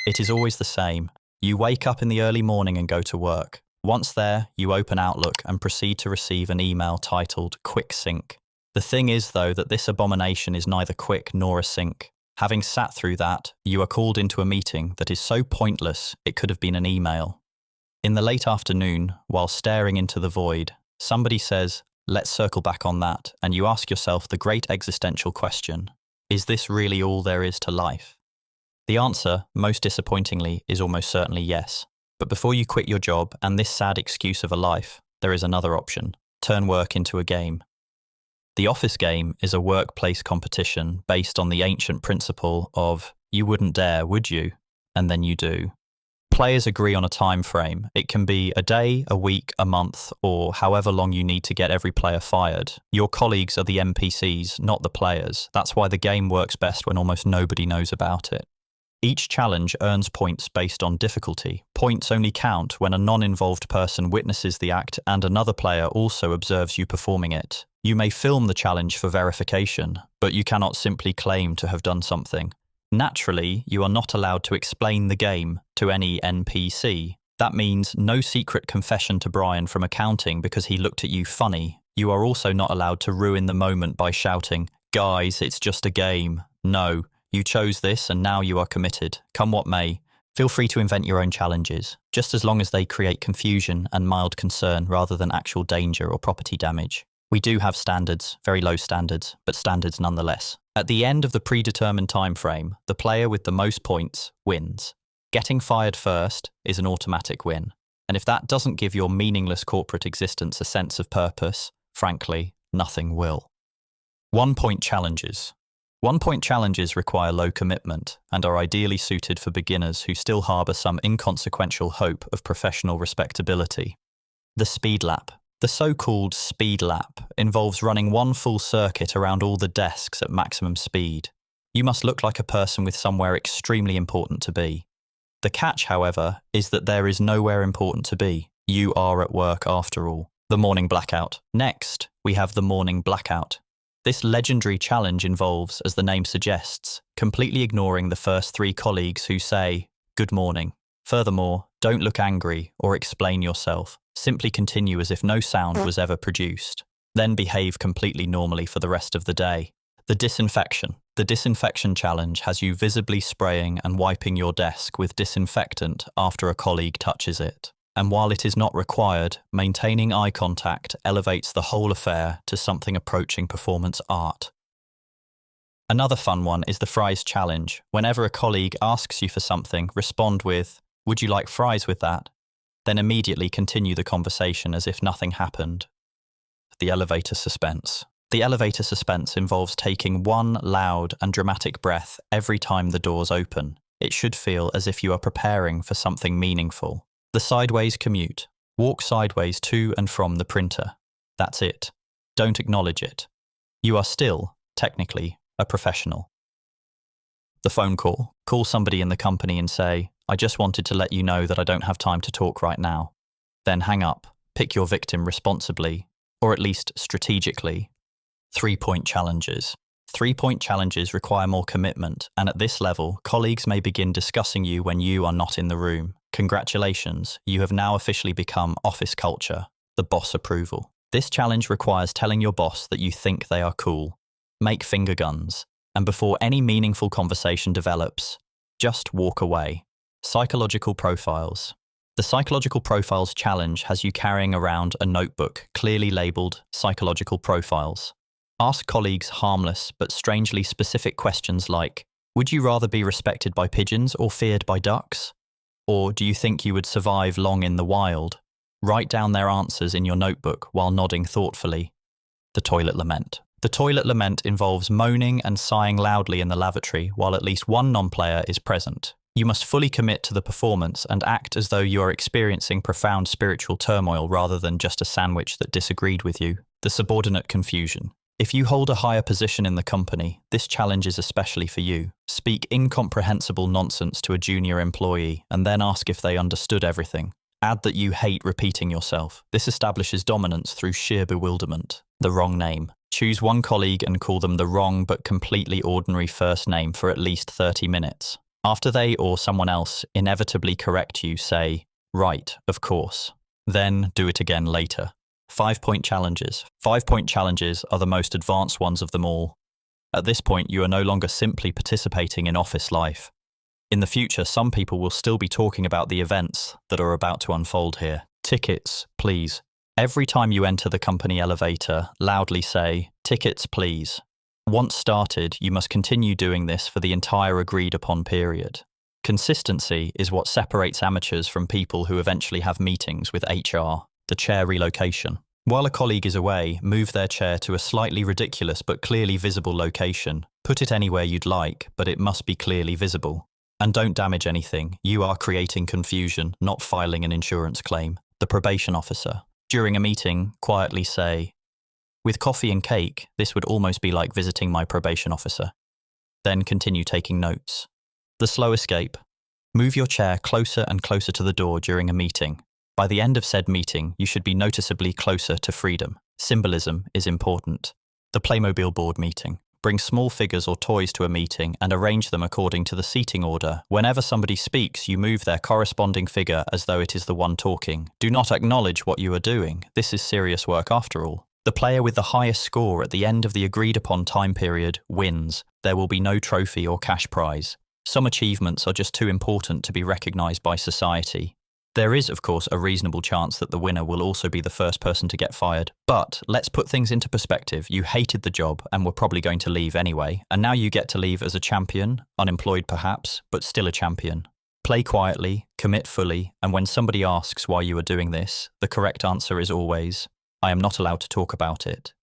It is always the same. You wake up in the early morning and go to work. Once there, you open Outlook and proceed to receive an email titled Quick Sync. The thing is, though, that this abomination is neither quick nor a sync. Having sat through that, you are called into a meeting that is so pointless it could have been an email. In the late afternoon, while staring into the void, somebody says, "Let's circle back on that," and you ask yourself the great existential question, is this really all there is to life? The answer, most disappointingly, is almost certainly yes. But before you quit your job and this sad excuse of a life, there is another option. Turn work into a game. The office game is a workplace competition based on the ancient principle of, you wouldn't dare, would you? And then you do. Players agree on a time frame. It can be a day, a week, a month, or however long you need to get every player fired. Your colleagues are the NPCs, not the players. That's why the game works best when almost nobody knows about it. Each challenge earns points based on difficulty. Points only count when a non-involved person witnesses the act and another player also observes you performing it. You may film the challenge for verification, but you cannot simply claim to have done something. Naturally, you are not allowed to explain the game to any NPC. That means no secret confession to Brian from accounting because he looked at you funny. You are also not allowed to ruin the moment by shouting, "Guys, it's just a game." No. You chose this and now you are committed. Come what may, feel free to invent your own challenges, just as long as they create confusion and mild concern rather than actual danger or property damage. We do have standards, very low standards, but standards nonetheless. At the end of the predetermined time frame, the player with the most points wins. Getting fired first is an automatic win. And if that doesn't give your meaningless corporate existence a sense of purpose, frankly, nothing will. 1-point challenges. 1-point challenges require low commitment and are ideally suited for beginners who still harbour some inconsequential hope of professional respectability. The speed lap. The so-called speed lap involves running one full circuit around all the desks at maximum speed. You must look like a person with somewhere extremely important to be. The catch, however, is that there is nowhere important to be. You are at work after all. The morning blackout. Next, we have the morning blackout. This legendary challenge involves, as the name suggests, completely ignoring the first 3 colleagues who say, "Good morning." Furthermore, don't look angry or explain yourself. Simply continue as if no sound was ever produced. Then behave completely normally for the rest of the day. The disinfection. The disinfection challenge has you visibly spraying and wiping your desk with disinfectant after a colleague touches it. And while it is not required, maintaining eye contact elevates the whole affair to something approaching performance art. Another fun one is the fries challenge. Whenever a colleague asks you for something, respond with, "Would you like fries with that?" Then immediately continue the conversation as if nothing happened. The elevator suspense. The elevator suspense involves taking one loud and dramatic breath every time the doors open. It should feel as if you are preparing for something meaningful. The sideways commute. Walk sideways to and from the printer. That's it. Don't acknowledge it. You are still, technically, a professional. The phone call. Call somebody in the company and say, "I just wanted to let you know that I don't have time to talk right now." Then hang up. Pick your victim responsibly, or at least strategically. 3-point challenges. 3-point challenges require more commitment, and at this level, colleagues may begin discussing you when you are not in the room. Congratulations, you have now officially become office culture, the boss approval. This challenge requires telling your boss that you think they are cool. Make finger guns, and before any meaningful conversation develops, just walk away. Psychological profiles. The Psychological Profiles challenge has you carrying around a notebook clearly labelled Psychological Profiles. Ask colleagues harmless but strangely specific questions like, "Would you rather be respected by pigeons or feared by ducks?" Or, "Do you think you would survive long in the wild?" Write down their answers in your notebook while nodding thoughtfully. The toilet lament. The toilet lament involves moaning and sighing loudly in the lavatory while at least one non-player is present. You must fully commit to the performance and act as though you are experiencing profound spiritual turmoil rather than just a sandwich that disagreed with you. The subordinate confusion. If you hold a higher position in the company, this challenge is especially for you. Speak incomprehensible nonsense to a junior employee and then ask if they understood everything. Add that you hate repeating yourself. This establishes dominance through sheer bewilderment. The wrong name. Choose one colleague and call them the wrong but completely ordinary first name for at least 30 minutes. After they or someone else inevitably correct you, say, right, of course. Then do it again later. 5-point challenges. 5-point challenges are the most advanced ones of them all. At this point, you are no longer simply participating in office life. In the future, some people will still be talking about the events that are about to unfold here. Tickets, please. Every time you enter the company elevator, loudly say, tickets, please. Once started, you must continue doing this for the entire agreed-upon period. Consistency is what separates amateurs from people who eventually have meetings with HR. The chair relocation. While a colleague is away, move their chair to a slightly ridiculous but clearly visible location. Put it anywhere you'd like, but it must be clearly visible. And don't damage anything. You are creating confusion, not filing an insurance claim. The probation officer. During a meeting, quietly say, with coffee and cake, this would almost be like visiting my probation officer. Then continue taking notes. The slow escape. Move your chair closer and closer to the door during a meeting. By the end of said meeting, you should be noticeably closer to freedom. Symbolism is important. The Playmobil board meeting. Bring small figures or toys to a meeting and arrange them according to the seating order. Whenever somebody speaks, you move their corresponding figure as though it is the one talking. Do not acknowledge what you are doing. This is serious work after all. The player with the highest score at the end of the agreed-upon time period wins. There will be no trophy or cash prize. Some achievements are just too important to be recognized by society. There is, of course, a reasonable chance that the winner will also be the first person to get fired. But let's put things into perspective. You hated the job and were probably going to leave anyway, and now you get to leave as a champion, unemployed perhaps, but still a champion. Play quietly, commit fully, and when somebody asks why you are doing this, the correct answer is always, I am not allowed to talk about it.